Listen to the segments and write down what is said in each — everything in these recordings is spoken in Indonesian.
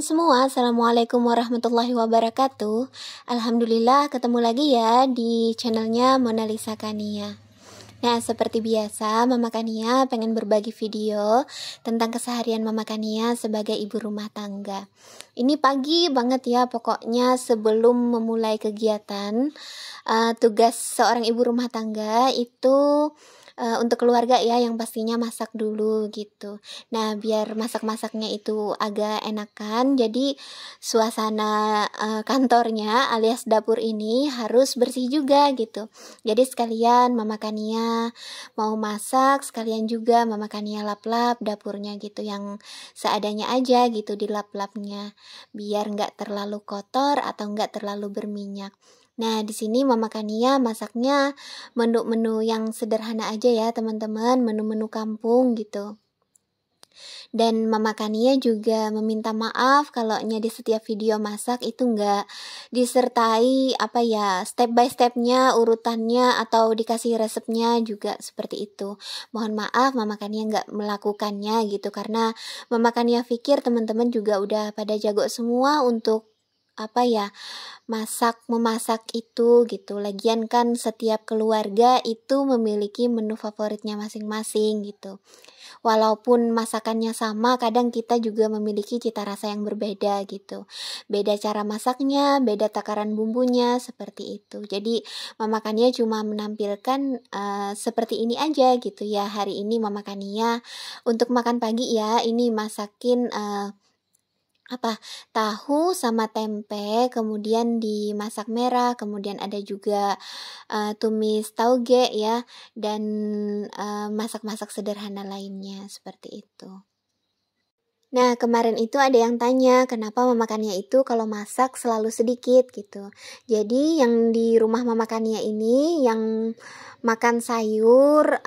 teman-teman semua, Assalamualaikum warahmatullahi wabarakatuh. Alhamdulillah ketemu lagi ya di channelnya Mona Lisa Kania. Nah, seperti biasa, Mama Kania pengen berbagi video tentang keseharian Mama Kania sebagai ibu rumah tangga. Ini pagi banget ya, pokoknya sebelum memulai kegiatan, tugas seorang ibu rumah tangga itu untuk keluarga ya, yang pastinya masak dulu gitu. Nah, biar masak-masaknya itu agak enakan, jadi suasana kantornya alias dapur ini harus bersih juga gitu. Jadi sekalian Mama Kania mau masak, sekalian juga Mama Kania lap-lap dapurnya gitu, yang seadanya aja gitu di lap-lapnya, biar nggak terlalu kotor atau nggak terlalu berminyak. Nah, di sini Mama Kania masaknya menu-menu yang sederhana aja ya teman-teman, menu-menu kampung gitu. Dan Mama Kania juga meminta maaf kalau di setiap video masak itu nggak disertai step by stepnya, urutannya, atau dikasih resepnya juga seperti itu. Mohon maaf Mama Kania nggak melakukannya gitu, karena Mama Kania pikir teman-teman juga udah pada jago semua untuk memasak itu gitu. Lagian kan setiap keluarga itu memiliki menu favoritnya masing-masing gitu. Walaupun masakannya sama, kadang kita juga memiliki cita rasa yang berbeda gitu. Beda cara masaknya, beda takaran bumbunya, seperti itu. Jadi Mama Kania cuma menampilkan seperti ini aja gitu ya. Hari ini Mama Kania untuk makan pagi ya, ini masakin tahu sama tempe, kemudian dimasak merah, kemudian ada juga tumis tauge ya, dan masak-masak sederhana lainnya seperti itu. Nah, kemarin itu ada yang tanya kenapa Mama Kania itu kalau masak selalu sedikit gitu. Jadi yang di rumah Mama Kania ini yang makan sayur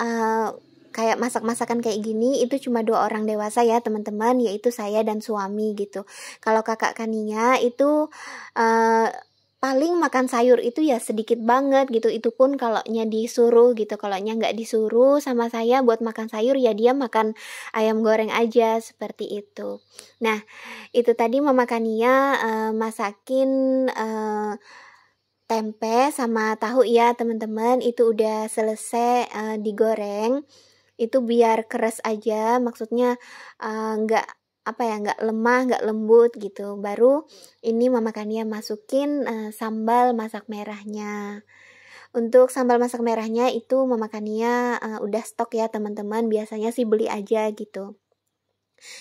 kayak masak-masakan kayak gini itu cuma 2 orang dewasa ya teman-teman, yaitu saya dan suami gitu. Kalau kakak Kania itu paling makan sayur itu ya sedikit banget gitu, itu pun kalau disuruh gitu. Kalau nggak disuruh sama saya buat makan sayur, ya dia makan ayam goreng aja seperti itu. Nah, itu tadi Mama Kania masakin tempe sama tahu ya teman-teman, itu udah selesai digoreng. Itu biar keras aja, maksudnya nggak lemah, nggak lembut gitu. Baru ini Mama Kania masukin sambal masak merahnya. Untuk sambal masak merahnya itu Mama Kania udah stok ya teman-teman, biasanya sih beli aja gitu.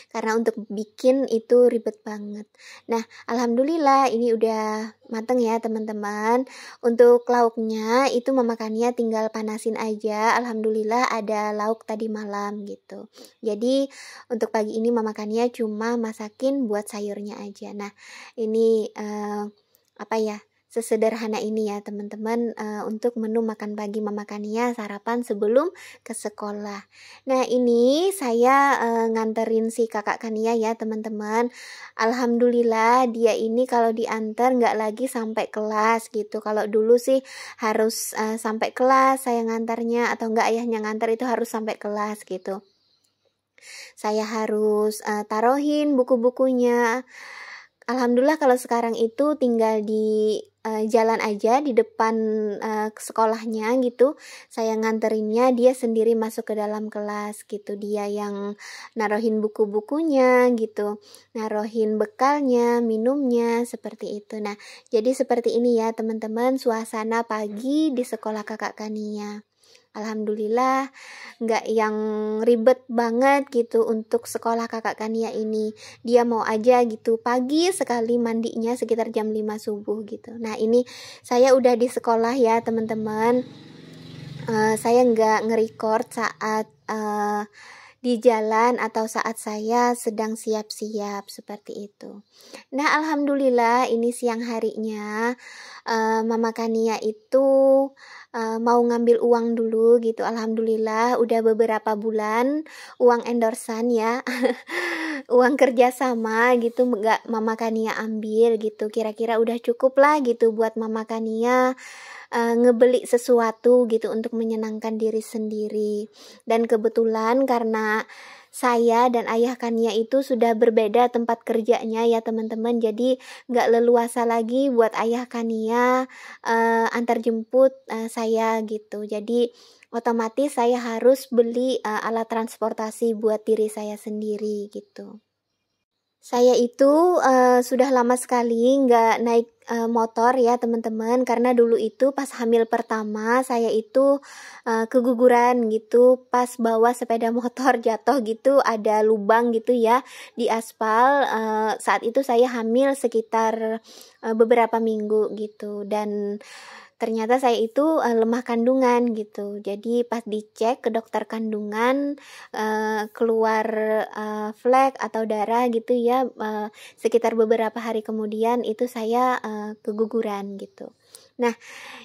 Karena untuk bikin itu ribet banget. Nah, alhamdulillah ini udah mateng ya teman-teman. Untuk lauknya itu Mama Kania tinggal panasin aja. Alhamdulillah ada lauk tadi malam gitu. Jadi untuk pagi ini Mama Kania cuma masakin buat sayurnya aja. Nah, ini sesederhana ini ya teman-teman untuk menu makan pagi Mama Kania sarapan sebelum ke sekolah. Nah, ini saya nganterin si kakak Kania ya teman-teman. Alhamdulillah dia ini kalau diantar nggak lagi sampai kelas gitu. Kalau dulu sih harus sampai kelas saya ngantarnya, atau nggak ayahnya ngantar, itu harus sampai kelas gitu. Saya harus taruhin buku-bukunya. Alhamdulillah kalau sekarang itu tinggal di jalan aja di depan sekolahnya gitu. Saya nganterinnya, dia sendiri masuk ke dalam kelas gitu. Dia yang naruhin buku-bukunya gitu, naruhin bekalnya, minumnya, seperti itu. Nah, jadi seperti ini ya teman-teman suasana pagi di sekolah kakak Kania. Alhamdulillah nggak yang ribet banget gitu untuk sekolah kakak Kania ini. Dia mau aja gitu pagi sekali mandinya sekitar jam 5 subuh gitu. Nah, ini saya udah di sekolah ya teman-teman. Saya nggak nge-record saat di jalan atau saat saya sedang siap-siap seperti itu. Nah, alhamdulillah ini siang harinya Mama Kania itu mau ngambil uang dulu gitu. Alhamdulillah udah beberapa bulan uang endorsan ya uang kerjasama gitu nggak Mama Kania ambil gitu. Kira-kira udah cukup lah gitu buat Mama Kania ngebeli sesuatu gitu untuk menyenangkan diri sendiri. Dan kebetulan karena saya dan ayah Kania itu sudah berbeda tempat kerjanya ya teman-teman. Jadi nggak leluasa lagi buat ayah Kania antar jemput saya gitu. Jadi otomatis saya harus beli alat transportasi buat diri saya sendiri gitu. Saya itu sudah lama sekali nggak naik motor ya teman-teman, karena dulu itu pas hamil pertama saya itu keguguran gitu pas bawa sepeda motor, jatuh gitu, ada lubang gitu ya di aspal. Saat itu saya hamil sekitar beberapa minggu gitu, dan ternyata saya itu lemah kandungan gitu. Jadi pas dicek ke dokter kandungan keluar flek atau darah gitu ya, sekitar beberapa hari kemudian itu saya keguguran gitu. Nah,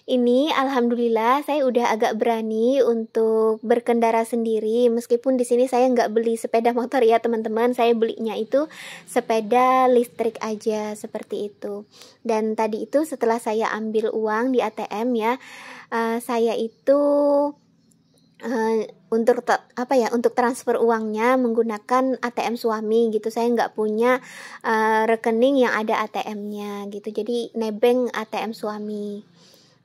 ini alhamdulillah saya udah agak berani untuk berkendara sendiri, meskipun di sini saya nggak beli sepeda motor ya teman-teman, saya belinya itu sepeda listrik aja seperti itu. Dan tadi itu setelah saya ambil uang di ATM ya, saya itu untuk transfer uangnya menggunakan ATM suami gitu. Saya nggak punya rekening yang ada ATM-nya gitu, jadi nebeng ATM suami.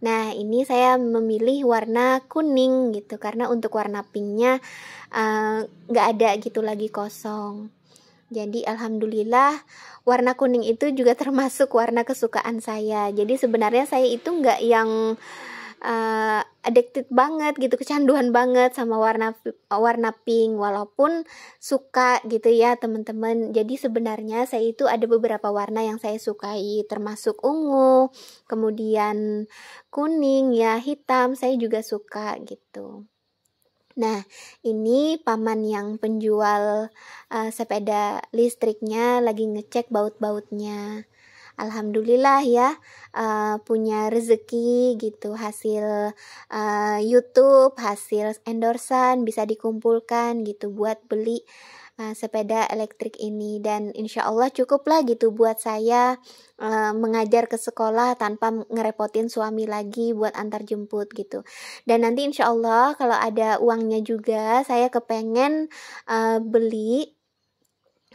Nah, ini saya memilih warna kuning gitu, karena untuk warna pinknya nggak ada gitu, lagi kosong. Jadi alhamdulillah warna kuning itu juga termasuk warna kesukaan saya. Jadi sebenarnya saya itu nggak yang addicted banget gitu, kecanduan banget sama warna pink, walaupun suka gitu ya teman-teman. Jadi sebenarnya saya itu ada beberapa warna yang saya sukai, termasuk ungu, kemudian kuning ya, hitam saya juga suka gitu. Nah, ini paman yang penjual sepeda listriknya lagi ngecek baut-bautnya. Alhamdulillah ya, punya rezeki gitu, hasil YouTube, hasil endorsan bisa dikumpulkan gitu buat beli sepeda elektrik ini, dan insya Allah cukup lah gitu buat saya mengajar ke sekolah tanpa ngerepotin suami lagi buat antar jemput gitu. Dan nanti insya Allah kalau ada uangnya juga saya kepengen beli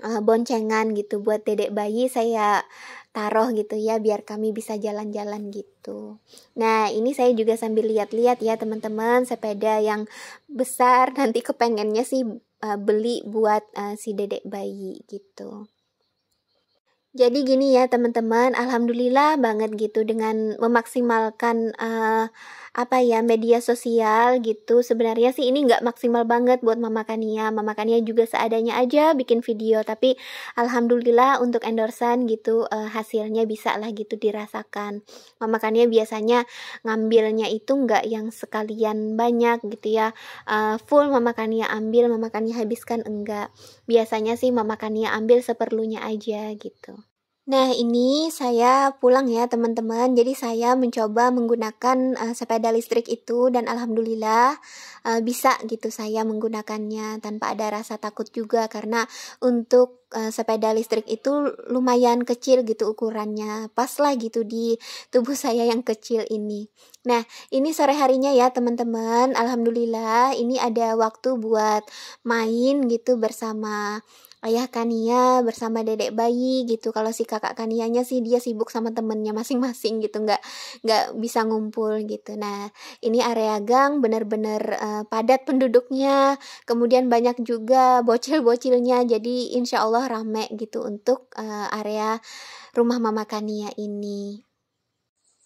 boncengan gitu buat dedek bayi, saya taruh gitu ya biar kami bisa jalan-jalan gitu. Nah, ini saya juga sambil lihat-lihat ya teman-teman, sepeda yang besar nanti kepengennya sih beli buat si dedek bayi gitu. Jadi gini ya teman-teman, alhamdulillah banget gitu dengan memaksimalkan media sosial gitu. Sebenarnya sih ini nggak maksimal banget buat Mama Kania. Mama Kania juga seadanya aja bikin video, tapi alhamdulillah untuk endorsan gitu hasilnya bisa lah gitu dirasakan. Mama Kania biasanya ngambilnya itu nggak yang sekalian banyak gitu ya, full Mama Kania ambil, Mama Kania habiskan, enggak. Biasanya sih Mama Kania ambil seperlunya aja gitu. Nah, ini saya pulang ya teman-teman. Jadi saya mencoba menggunakan sepeda listrik itu, dan alhamdulillah bisa gitu saya menggunakannya tanpa ada rasa takut juga, karena untuk sepeda listrik itu lumayan kecil gitu ukurannya. Pas lah gitu di tubuh saya yang kecil ini. Nah, ini sore harinya ya teman-teman. Alhamdulillah ini ada waktu buat main gitu bersama ayah Kania, bersama dedek bayi gitu. Kalau si kakak Kanianya sih dia sibuk sama temennya masing-masing gitu, nggak bisa ngumpul gitu. Nah, ini area gang benar-benar padat penduduknya, kemudian banyak juga bocil-bocilnya, jadi insya Allah rame gitu untuk area rumah Mama Kania ini.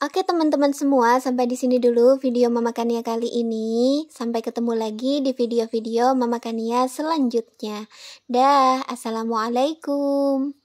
Oke teman-teman semua, sampai di sini dulu video Mama Kania kali ini. Sampai ketemu lagi di video-video Mama Kania selanjutnya. Dah, assalamualaikum.